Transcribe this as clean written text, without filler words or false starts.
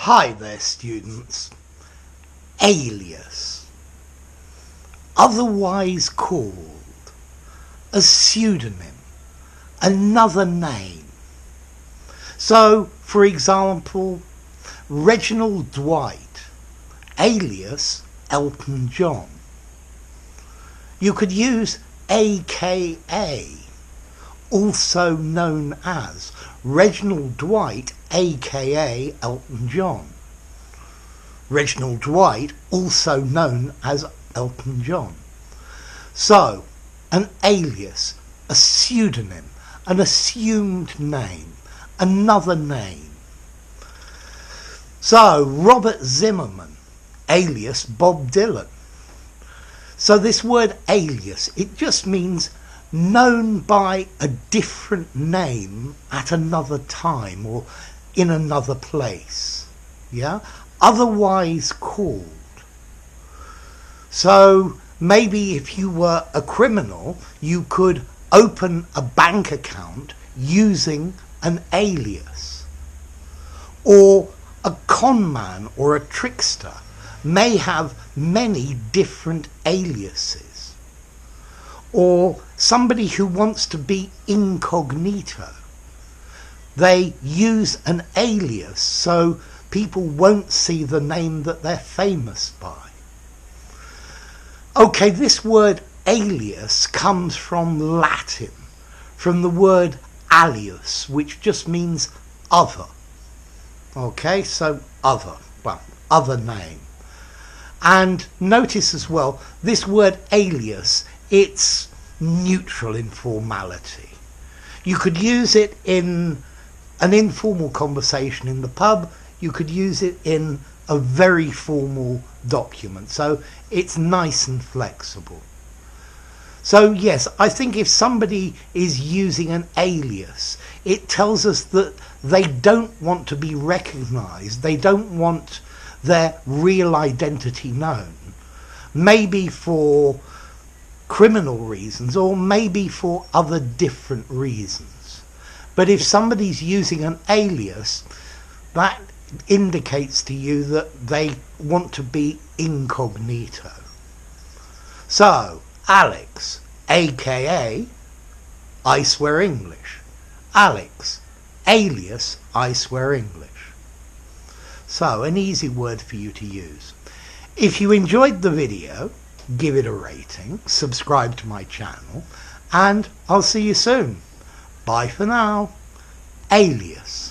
Hi there, students. Alias, otherwise called a pseudonym, another name. So, for example, Reginald Dwight, alias Elton John. You could use AKA, also known as Reginald Dwight, aka Elton John. Reginald Dwight, also known as Elton John. So, an alias, a pseudonym, an assumed name, another name. So, Robert Zimmerman, alias Bob Dylan. So this word alias, it just means known by a different name at another time or in another place. Yeah? Otherwise called. So maybe if you were a criminal, you could open a bank account using an alias. Or a con man or a trickster may have many different aliases. Or somebody who wants to be incognito, they use an alias so people won't see the name that they're famous by. Okay, this word alias comes from Latin, from the word alias, which just means other. Okay, so other, well, other name. And notice as well, this word alias, it's neutral in formality. You could use it in an informal conversation in the pub. You could use it in a very formal document. So it's nice and flexible. So yes, I think if somebody is using an alias, it tells us that they don't want to be recognized. They don't want their real identity known. Maybe for criminal reasons or maybe for other different reasons. But if somebody's using an alias, that indicates to you that they want to be incognito. So, Alex, aka I Swear English. Alex, alias I Swear English. So, an easy word for you to use. If you enjoyed the video, give it a rating, subscribe to my channel, and I'll see you soon. Bye for now. Alias.